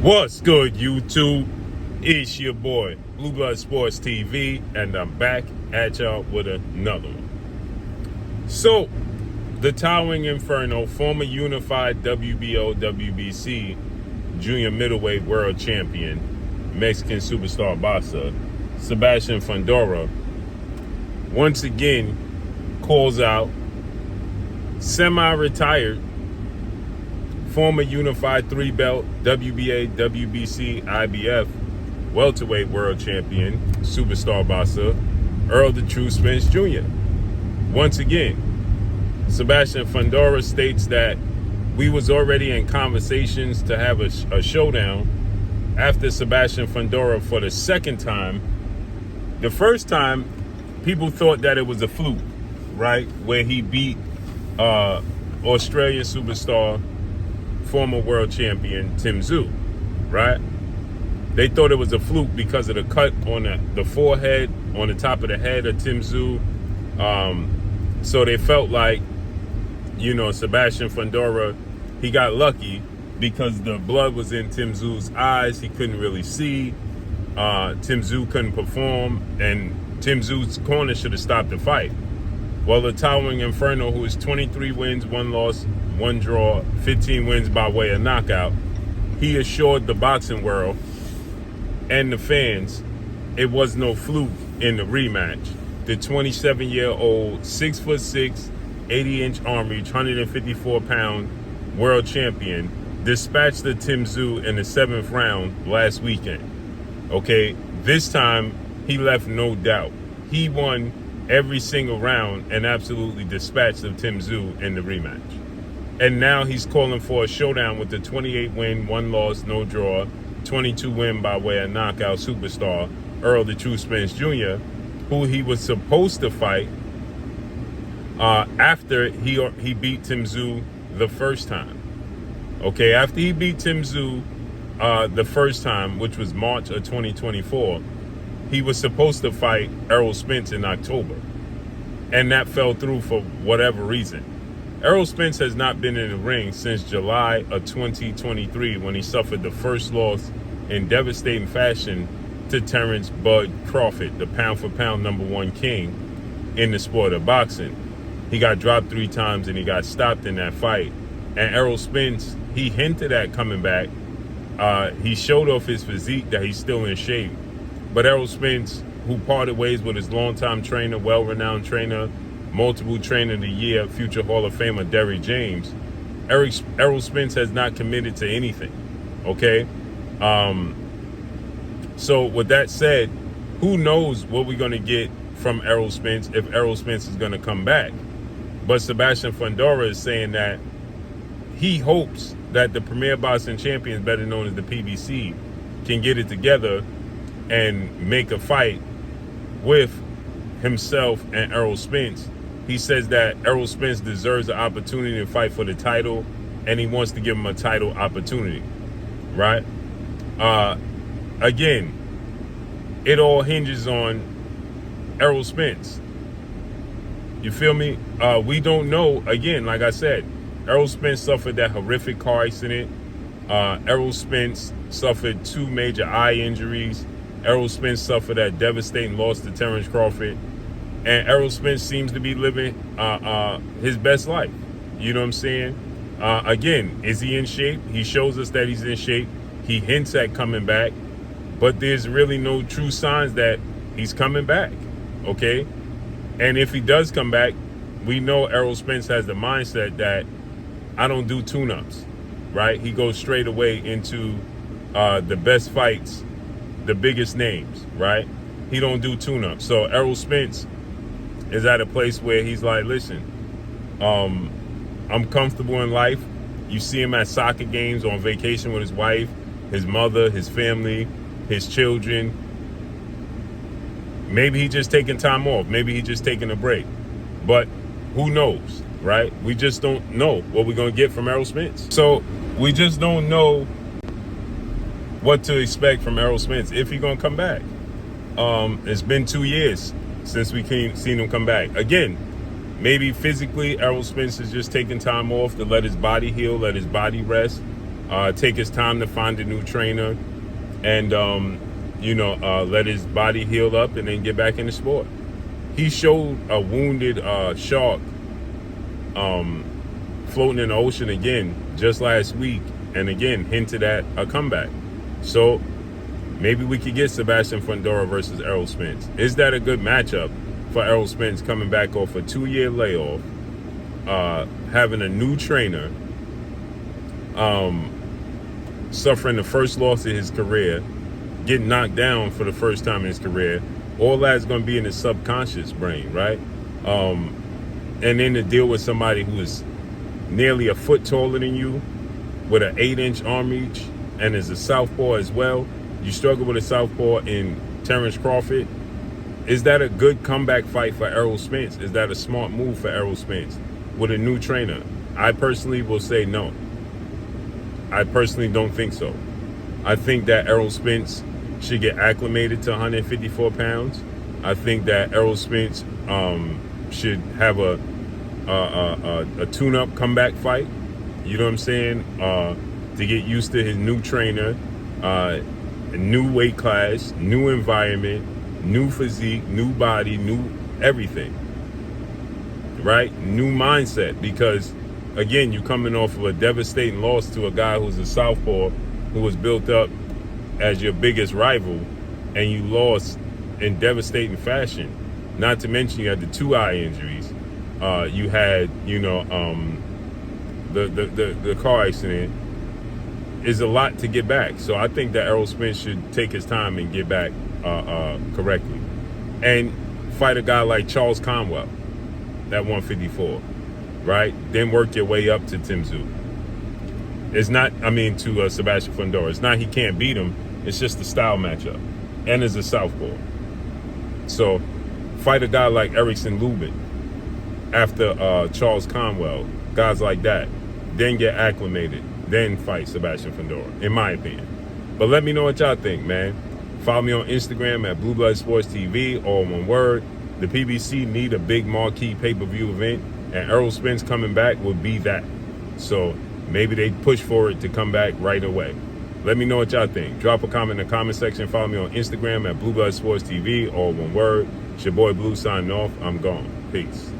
What's good, YouTube? It's your boy, Blue Blood Sports TV, and I'm back at y'all with another one. So, the Towering Inferno, former unified WBO, WBC junior middleweight world champion, Mexican superstar boxer, Sebastian Fundora, once again calls out semi-retired former unified 3-belt WBA, WBC, IBF welterweight world champion, superstar boxer, Errol Spence Jr. Once again, Sebastian Fundora states that we was already in conversations to have a showdown after Sebastian Fundora for the second time. The first time, people thought that it was a fluke, right? Where he beat Australian superstar, former world champion Tim Tszyu, right? They thought it was a fluke because of the cut on the forehead, on the top of the head of Tim Tszyu. So they felt like, Sebastian Fundora, he got lucky because the blood was in Tim Tszyu's eyes. He couldn't really see. Tim Tszyu couldn't perform, and Tim Tszyu's corner should have stopped the fight. Well, the Towering Inferno, who is 23 wins, 1 loss, 1 draw, 15 wins by way of knockout, he assured the boxing world and the fans it was no fluke in the rematch. The 27-year-old, 6'6", 80-inch arm reach, 154-pound world champion dispatched the Tim Tszyu in the 7th round last weekend. Okay, this time he left no doubt. He won every single round and absolutely dispatched of Tim Tszyu in the rematch. And now he's calling for a showdown with the 28-win, 1 loss, no draw, 22-win by way of knockout superstar, Errol Spence Jr., who he was supposed to fight after he beat Tim Tszyu the first time. Okay, after he beat Tim Tszyu the first time, which was March of 2024, he was supposed to fight Errol Spence in October, and that fell through for whatever reason. Errol Spence has not been in the ring since July of 2023 when he suffered the first loss in devastating fashion to Terrence Bud Crawford, the pound-for-pound #1 king in the sport of boxing. He got dropped 3 times and he got stopped in that fight. And Errol Spence, he hinted at coming back. He showed off his physique, that he's still in shape. But Errol Spence, who parted ways with his longtime trainer, well-renowned trainer, multiple trainer of the year, future Hall of Famer Derrick James, Errol Spence has not committed to anything, okay? So with that said, who knows what we're going to get from Errol Spence if Errol Spence is going to come back. But Sebastian Fundora is saying that he hopes that the Premier Boxing Champions, better known as the PBC, can get it together and make a fight with himself and Errol Spence. He says that Errol Spence deserves the opportunity to fight for the title, and he wants to give him a title opportunity, right? Again, it all hinges on Errol Spence. You feel me? We don't know. Again, like I said, Errol Spence suffered that horrific car accident. Errol Spence suffered 2 major eye injuries. Errol Spence suffered that devastating loss to Terrence Crawford. And Errol Spence seems to be living his best life. You know what I'm saying? Again, is he in shape? He shows us that he's in shape. He hints at coming back. But there's really no true signs that he's coming back, okay? And if he does come back, we know Errol Spence has the mindset that I don't do tune-ups, right? He goes straight away into the best fights, the biggest names, right? He don't do tune-ups. So Errol Spence is at a place where he's like, listen, I'm comfortable in life. You see him at soccer games, on vacation with his wife, his mother, his family, his children. Maybe he just taking time off. Maybe he just taking a break. But who knows, right? We just don't know what we're going to get from Errol Spence. So we just don't know what to expect from Errol Spence if he's going to come back. It's been 2 years since we seen him come back. Again, maybe physically Errol Spence is just taking time off to let his body heal, let his body rest. take his time to find a new trainer, and let his body heal up, and then get back in the sport. He showed a wounded shark floating in the ocean again just last week, and again hinted at a comeback. So maybe we could get Sebastian Fundora versus Errol Spence. Is that a good matchup for Errol Spence, coming back off a 2-year layoff, having a new trainer, suffering the first loss of his career, getting knocked down for the first time in his career? All that's going to be in his subconscious brain, right? And then to deal with somebody who is nearly a foot taller than you, with an 8-inch arm reach, and is a southpaw as well. You struggle with a southpaw in Terrence Crawford. Is that a good comeback fight for Errol Spence? Is that a smart move for Errol Spence with a new trainer? I personally will say no. I personally don't think so. I think that Errol Spence should get acclimated to 154 pounds. I think that Errol Spence should have a tune-up comeback fight. You know what I'm saying? To get used to his new trainer, a new weight class, new environment, new physique, new body, new everything. Right? New mindset. Because, again, you're coming off of a devastating loss to a guy who's a southpaw, who was built up as your biggest rival, and you lost in devastating fashion. Not to mention you had the 2 eye injuries. You had, the car accident. Is a lot to get back. So I think that Errol Spence should take his time and get back correctly. And fight a guy like Charles Conwell, that 154, right? Then work your way up to Tim Tszyu. It's not, to Sebastian Fundora. It's not he can't beat him. It's just the style matchup. And as a southpaw. So fight a guy like Erickson Lubin after Charles Conwell, guys like that. Then get acclimated. Then fight Sebastian Fundora, in my opinion. But let me know what y'all think, man. Follow me on Instagram at Blue Blood Sports TV, all one word. The PBC need a big marquee pay-per-view event, and Errol Spence coming back would be that. So maybe they push for it to come back right away. Let me know what y'all think. Drop a comment in the comment section. Follow me on Instagram at Blue Blood Sports TV, all one word. It's your boy Blue signing off. I'm gone. Peace.